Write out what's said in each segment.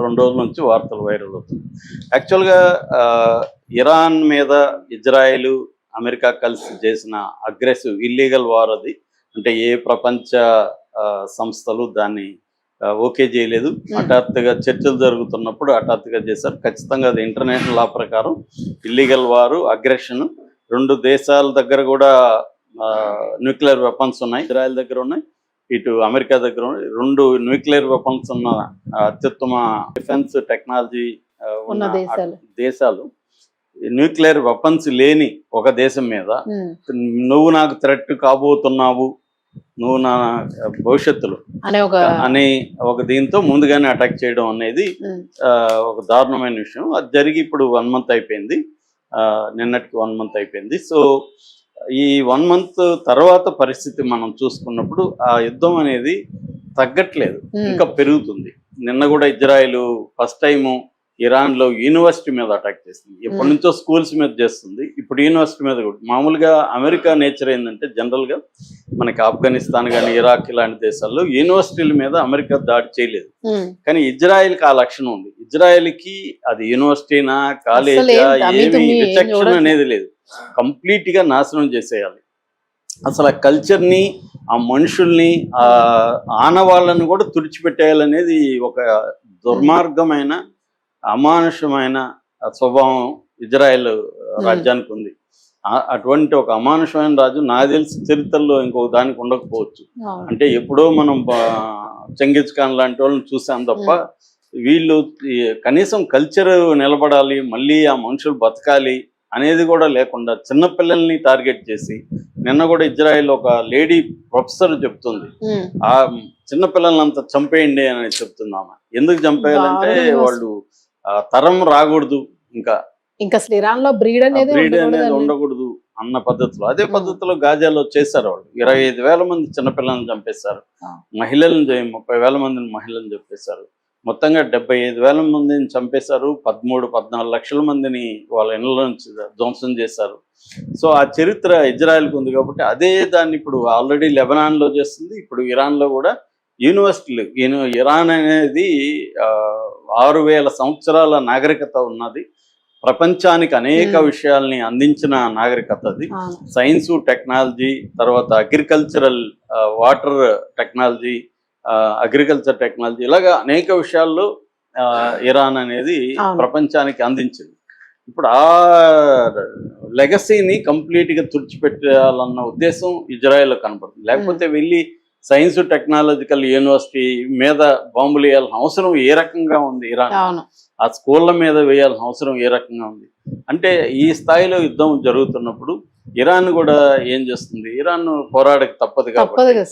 2 రోజుల నుంచి వార్తలు వైరల్ అవుతుంది. యాక్చువల్‌గా ఇరాన్ మీద ఇజ్రాయెల్, అమెరికా కలిసి చేసిన ఇల్లీగల్ వార్ అది. అంటే ఏ ప్రపంచ సంస్థలు దాన్ని ఓకే చేయలేదు. హఠాత్తుగా చర్చలు జరుగుతున్నప్పుడు హఠాత్తుగా చేశారు. ఖచ్చితంగా అది ఇంటర్నేషనల్ లా ప్రకారం ఇల్లీగల్ వారు, అగ్రెషన్. 2 దేశాల దగ్గర కూడా న్యూక్లియర్ వెపన్స్ ఉన్నాయి. ఇజ్రాయెల్ దగ్గర ఉన్నాయి, ఇటు అమెరికా దగ్గర ఉన్నాయి. 2 న్యూక్లియర్ వెపన్స్ ఉన్న అత్యుత్తమ డిఫెన్స్ టెక్నాలజీ ఉన్న దేశాలు న్యూక్లియర్ వెపన్స్ లేని ఒక దేశం మీద నువ్వు నాకు థ్రెట్ కాబోతున్నావు, నువ్వు నా భవిష్యత్తులో అనే ఒక దీంతో ముందుగానే అటాక్ చేయడం అనేది ఒక దారుణమైన విషయం. అది జరిగి ఇప్పుడు 1 month అయిపోయింది. నిన్నటికి 1 month అయిపోయింది. సో ఈ 1 month తర్వాత పరిస్థితి మనం చూసుకున్నప్పుడు ఆ యుద్ధం అనేది తగ్గట్లేదు, ఇంకా పెరుగుతుంది. నిన్న కూడా ఇజ్రాయెల్ ఫస్ట్ టైము ఇరాన్లో యూనివర్సిటీ మీద అటాక్ చేసింది. ఎప్పటి నుంచో స్కూల్స్ మీద చేస్తుంది, ఇప్పుడు యూనివర్సిటీ మీద కూడా. మామూలుగా అమెరికా నేచర్ ఏంటంటే జనరల్గా మనకి ఆఫ్ఘనిస్తాన్ కానీ ఇరాక్ ఇలాంటి దేశాల్లో యూనివర్సిటీల మీద అమెరికా దాడి చేయలేదు. కానీ ఇజ్రాయెల్కి ఆ లక్షణం ఉంది. ఇజ్రాయెల్కి అది యూనివర్సిటీనా కాలేజా ఏమి రిసెప్షన్ అనేది లేదు, కంప్లీట్గా నాశనం చేసేయాలి. అసలు ఆ కల్చర్ని, ఆ మనుషుల్ని, ఆ ఆనవాళ్ళను కూడా తుడిచిపెట్టేయాలనేది ఒక దుర్మార్గమైన అమానుషమైన స్వభావం ఇజ్రాయెల్ రాజ్యానికి ఉంది. అటువంటి ఒక అమానుషమైన రాజు నాకు తెలిసి చరిత్రలో ఇంకొక దానికి ఉండకపోవచ్చు. అంటే ఎప్పుడో మనం చెంగిజ్ ఖాన్ లాంటి వాళ్ళని చూసాం తప్ప వీళ్ళు కనీసం కల్చర్ నిలబడాలి, మళ్ళీ ఆ మనుషులు బతకాలి అనేది కూడా లేకుండా చిన్నపిల్లల్ని టార్గెట్ చేసి, నిన్న కూడా ఇజ్రాయెల్ ఒక లేడీ ప్రొఫెసర్ చెప్తుంది, ఆ చిన్నపిల్లల్ని అంతా చంపేయండి అని చెప్తున్నామా. ఎందుకు చంపేయాలంటే వాళ్ళు తరం రాకూడదు, ఇంకా ఇరాన్ లో బ్రీడ్ అనేది ఉండకూడదు అన్న పద్ధతిలో. అదే పద్ధతిలో గాజాలో చేశారు వాళ్ళు. 25,000 మంది చిన్నపిల్లల్ని చంపేశారు, 30,000 మందిని మహిళలను చంపేశారు. మొత్తంగా 75,000 మందిని చంపేశారు. 13-14 లక్షల మందిని వాళ్ళ ఇళ్ళ నుంచి ధ్వంసం చేశారు. సో ఆ చరిత్ర ఇజ్రాయెల్కి ఉంది కాబట్టి అదే దాన్ని ఇప్పుడు ఆల్రెడీ లెబనాన్లో చేస్తుంది. ఇప్పుడు ఇరాన్లో కూడా యూనివర్సిటీలు, ఇరాన్ అనేది 6,000 సంవత్సరాల నాగరికత ఉన్నది. ప్రపంచానికి అనేక విషయాల్ని అందించిన నాగరికత అది. సైన్సు, టెక్నాలజీ, తర్వాత agricultural, water technology, agriculture technology, ఇలాగా అనేక విషయాల్లో ఇరాన్ అనేది ప్రపంచానికి అందించింది. ఇప్పుడు ఆ లెగసీని కంప్లీట్గా తుడిచిపెట్టాలన్న ఉద్దేశం ఇజ్రాయెల్లో కనపడుతుంది. లేకపోతే వెళ్ళి సైన్స్ టెక్నాలజికల్ యూనివర్సిటీ మీద బాంబులు వేయాల్సిన అవసరం ఏ రకంగా ఉంది ఇరాన్? ఆ స్కూళ్ళ మీద వేయాల్సిన అవసరం ఏ రకంగా ఉంది? అంటే ఈ స్థాయిలో యుద్ధం జరుగుతున్నప్పుడు ఇరాన్ కూడా ఏం చేస్తుంది? ఇరాన్ పోరాడక తప్పదు కాబట్టి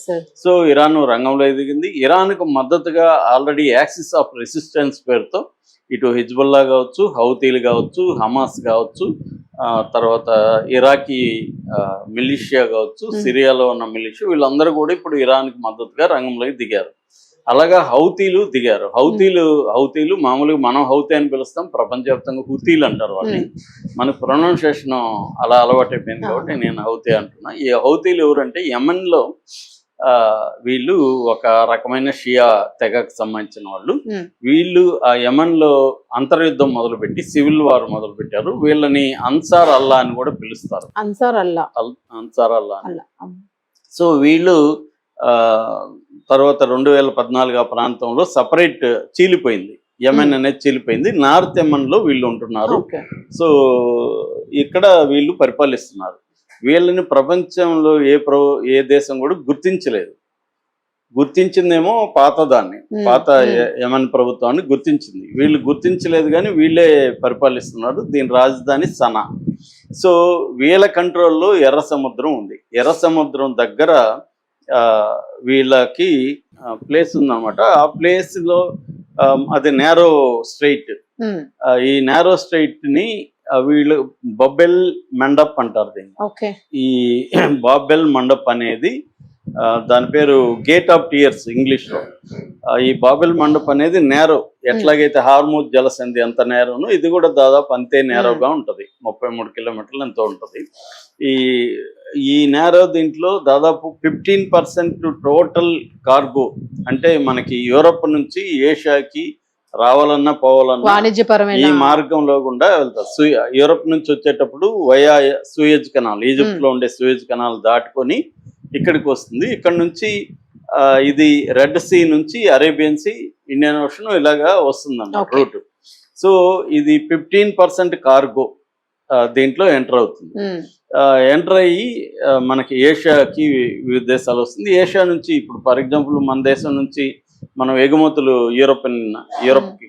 సో ఇరాన్ రంగంలో ఎదిగింది. ఇరాన్కు మద్దతుగా ఆల్రెడీ యాక్సిస్ ఆఫ్ రెసిస్టెన్స్ పేరుతో ఇటు హిజ్బుల్లా కావచ్చు, హౌతీలు కావచ్చు, హమాస్ కావచ్చు, తర్వాత ఇరాకీ మిలిషియా కావచ్చు, సిరియాలో ఉన్న మిలిషియా, వీళ్ళందరూ కూడా ఇప్పుడు ఇరాన్కి మద్దతుగా రంగంలోకి దిగారు. అలాగా హౌతీలు దిగారు. హౌతీలు మామూలుగా మనం హౌతీ అని పిలుస్తాం, ప్రపంచవ్యాప్తంగా హుతీలు అంటారు వాళ్ళని. మనకు ప్రొనౌన్సియేషన్ అలా అలవాటైపోయింది కాబట్టి నేను హౌతీ అంటున్నా. ఈ హౌతీలు ఎవరంటే యెమెన్లో వీళ్ళు ఒక రకమైన షియా తెగకు సంబంధించిన వాళ్ళు. వీళ్ళు ఆ యెమెన్లో అంతర్యుద్ధం మొదలుపెట్టి సివిల్ వార్ మొదలుపెట్టారు. వీళ్ళని అన్సార్ అల్లా అని కూడా పిలుస్తారు. అన్సార్ అల్లా. సో వీళ్ళు తర్వాత 2014 ఆ ప్రాంతంలో సపరేట్ చీలిపోయింది, యెమెన్ అనేది చీలిపోయింది. నార్త్ యెమెన్లో వీళ్ళు ఉంటున్నారు. సో ఇక్కడ వీళ్ళు పరిపాలిస్తున్నారు. వీళ్ళని ప్రపంచంలో ఏ దేశం కూడా గుర్తించలేదు. గుర్తించిందేమో పాత యెమెన్ ప్రభుత్వాన్ని గుర్తించింది. వీళ్ళు గుర్తించలేదు కానీ వీళ్ళే పరిపాలిస్తున్నారు. దీని రాజధాని సనా. సో వీళ్ళ కంట్రోల్లో ఎర్ర సముద్రం ఉంది. ఎర్ర సముద్రం దగ్గర వీళ్ళకి ప్లేస్ ఉందన్నమాట. ఆ ప్లేస్లో అది నేరో స్ట్రైట్. ఈ నేరో స్ట్రైట్ ని వీళ్ళు బాబెల్ మండప్ అంటారు దీన్ని. ఈ బాబెల్ మండప్ అనేది దాని పేరు గేట్ ఆఫ్ టియర్స్ ఇంగ్లీష్లో. ఈ బాబెల్ మండప్ అనేది నేరో, ఎట్లాగైతే హార్మూజ్ జలసంధి ఎంత నేరోనో ఇది కూడా దాదాపు అంతే నేరోగా ఉంటుంది. 33 కిలోమీటర్లు ఎంతో ఉంటుంది. ఈ నేరో దీంట్లో దాదాపు 15% టోటల్ కార్గో, అంటే మనకి యూరోప్ నుంచి ఏషియాకి రావాలన్నా పోవాలన్నా ఈ వాణిజ్యపరమైన మార్గంలో గుండా వెళ్తారు. యూరప్ నుంచి వచ్చేటప్పుడు వయా సూయజ్ కెనాల్, ఈజిప్ట్ లో ఉండే సూయజ్ కెనాల్ దాటుకొని ఇక్కడికి వస్తుంది. ఇక్కడ నుంచి ఇది రెడ్ సీ నుంచి అరేబియన్ సీ, ఇండియన్ ఓషన్ ఇలాగా వస్తుంది అన్నమాట రూట్. సో ఇది 15% కార్గో దీంట్లో ఎంటర్ అవుతుంది. ఎంటర్ అయ్యి మనకి ఏషియాకి వివిధ దేశాలు వస్తుంది. ఏషియా నుంచి ఇప్పుడు ఫర్ ఎగ్జాంపుల్ మన దేశం నుంచి మనం ఎగుమతులు యూరప్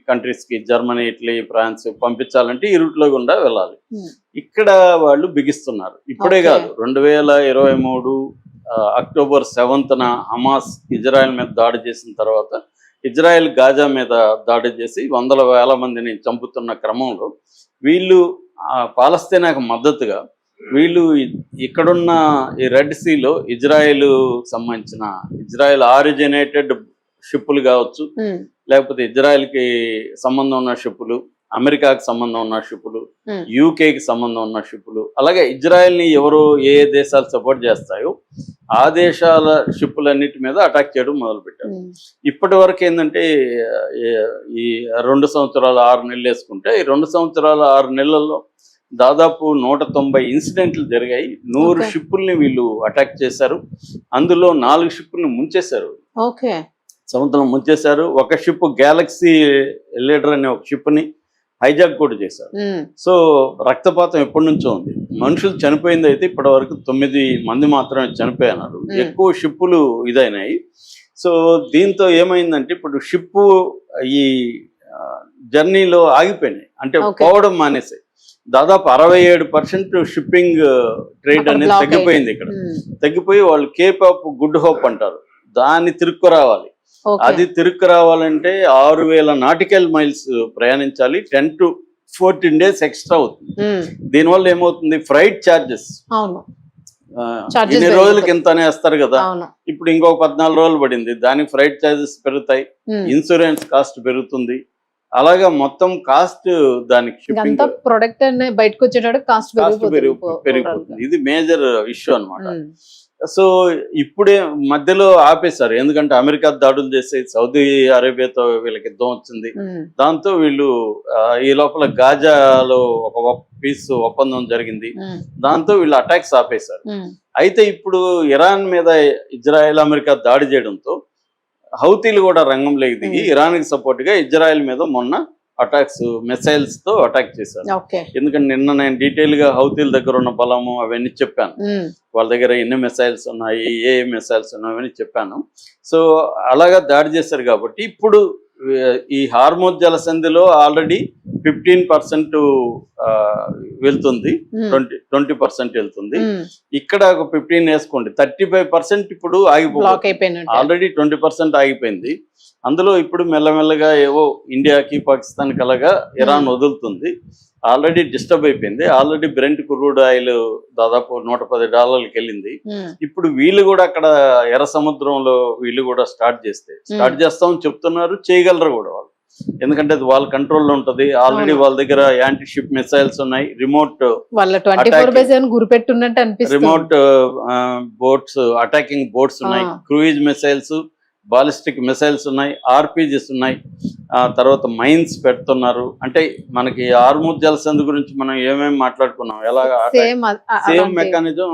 కంట్రీస్ కి, జర్మనీ, ఇటలీ, ఫ్రాన్స్ పంపించాలంటే ఈ రూట్ లో గుండా వెళ్ళాలి. ఇక్కడ వాళ్ళు బిగిస్తున్నారు. ఇప్పుడే కాదు, 2023 అక్టోబర్ 7th హమాస్ ఇజ్రాయెల్ మీద దాడి చేసిన తర్వాత ఇజ్రాయెల్ గాజా మీద దాడి చేసి వందల వేల మందిని చంపుతున్న క్రమంలో వీళ్ళు పాలస్తీనాకు మద్దతుగా వీళ్ళు ఇక్కడున్న ఈ రెడ్ సీలో ఇజ్రాయెల్ సంబంధించిన ఇజ్రాయెల్ ఆరిజినేటెడ్ షిప్పులు కావచ్చు, లేకపోతే ఇజ్రాయెల్కి సంబంధం ఉన్న షిప్పులు, అమెరికాకి సంబంధం ఉన్న షిప్పులు, యూకేకి సంబంధం ఉన్న షిప్పులు, అలాగే ఇజ్రాయెల్ని ఎవరు ఏ దేశాలు సపోర్ట్ చేస్తాయో ఆ దేశాల షిప్పులన్నిటి మీద అటాక్ చేయడం మొదలుపెట్టారు. ఇప్పటి వరకు ఏంటంటే ఈ 2 సంవత్సరాలు 6 నెలలు వేసుకుంటే ఈ 2 సంవత్సరాల 6 నెలల్లో దాదాపు 190 ఇన్సిడెంట్లు జరిగాయి. 100 షిప్పుల్ని వీళ్ళు అటాక్ చేశారు. అందులో 4 షిప్పుల్ని ముంచేశారు, సముద్రం ముంచేశారు. ఒక షిప్ గ్యాలక్సీ లీడర్ అనే ఒక షిప్ని హైజాక్ కూడా చేశారు. సో రక్తపాతం ఎప్పటి నుంచో ఉంది. మనుషులు చనిపోయింది అయితే ఇప్పటి వరకు 9 మంది మాత్రమే చనిపోయినారు. ఎక్కువ షిప్పులు ఇదైనాయి. సో దీంతో ఏమైందంటే ఇప్పుడు షిప్పు ఈ జర్నీలో ఆగిపోయినాయి, అంటే పోవడం మానేసాయి. దాదాపు 67% షిప్పింగ్ ట్రేడ్ అనేది తగ్గిపోయింది. ఇక్కడ తగ్గిపోయి వాళ్ళు కేప్ ఆఫ్ గుడ్ హోప్ అంటారు, దాన్ని తిరుక్కు రావాలి. అది తిరుక్కు రావాలంటే 6000 నాటికల్ మైల్స్ ప్రయాణించాలి. 10 to 14 days ఎక్స్ట్రా అవుతుంది. దీనివల్ల ఏమవుతుంది, ఫ్రైట్ ఛార్జెస్ ఇన్ని రోజులకి ఎంత అనేస్తారు కదా, ఇప్పుడు ఇంకొక 14 రోజులు పడింది, దానికి ఫ్రైట్ ఛార్జెస్ పెరుగుతాయి, ఇన్సూరెన్స్ కాస్ట్ పెరుగుతుంది. అలాగా మొత్తం కాస్ట్ దానికి ప్రొడక్ట్ బయటకు వచ్చేటప్పుడు కాస్ట్ పెరిగిపోతుంది. ఇది మేజర్ ఇష్యూ అన్నమాట. సో ఇప్పుడే మధ్యలో ఆపేశారు, ఎందుకంటే అమెరికా దాడులు చేసి సౌదీ అరేబియాతో వీళ్ళకి యుద్ధం వచ్చింది. దాంతో వీళ్ళు ఈ లోపల గాజాలో ఒక పీస్ ఒప్పందం జరిగింది, దాంతో వీళ్ళు అటాక్స్ ఆపేశారు. అయితే ఇప్పుడు ఇరాన్ మీద ఇజ్రాయెల్ అమెరికా దాడి చేయడంతో హౌతీలు కూడా రంగంలోకి దిగి ఇరాన్కి సపోర్ట్ గా ఇజ్రాయెల్ మీద మొన్న అటాక్స్ మిసైల్స్ తో అటాక్ చేశారు. ఎందుకంటే నిన్న నేను డీటెయిల్ గా హౌతీల దగ్గర ఉన్న బలము అవన్నీ చెప్పాను, వాళ్ళ దగ్గర ఎన్ని మిసైల్స్ ఉన్నాయి, ఏ మిసైల్స్ ఉన్నాయి అవన్నీ చెప్పాను. సో అలాగా దాడి చేశారు కాబట్టి ఇప్పుడు ఈ హార్మోజ్ జలసంధిలో ఆల్రెడీ 15% వెళ్తుంది, 20% వెళ్తుంది. ఇక్కడ ఒక 15 వేసుకోండి, 35% ఇప్పుడు ఆగిపోయింది. ఆల్రెడీ 20% ఆగిపోయింది. అందులో ఇప్పుడు మెల్లమెల్లగా ఏవో ఇండియాకి పాకిస్తాన్కి అలాగా ఇరాన్ వదులుతుంది. ఆల్రెడీ డిస్టర్బ్ అయిపోయింది. ఆల్రెడీ బ్రెంట్ క్రూడ్ ఆయిల్ దాదాపు $110 వెళ్ళింది. ఇప్పుడు వీళ్ళు కూడా అక్కడ ఎర్ర సముద్రంలో వీళ్ళు కూడా స్టార్ట్ చేస్తామని చెప్తున్నారు, చేయగలరు కూడా వాళ్ళు, ఎందుకంటే అది వాళ్ళ కంట్రోల్లో ఉంటది. ఆల్రెడీ వాళ్ళ దగ్గర యాంటీ షిప్ మిసైల్స్ ఉన్నాయి, remote remote boats, attacking boats ఉన్నాయి, క్రూయిజ్ మిసైల్స్, బాలిస్టిక్ మిసైల్స్ ఉన్నాయి, ఆర్పీజీస్ ఉన్నాయి, తర్వాత మైన్స్ పెడుతున్నారు. అంటే మనకి హార్మోజ్ జలసంధి గురించి మనం ఏమేమి మాట్లాడుకున్నాం, ఎలాగా సేమ్ మెకానిజం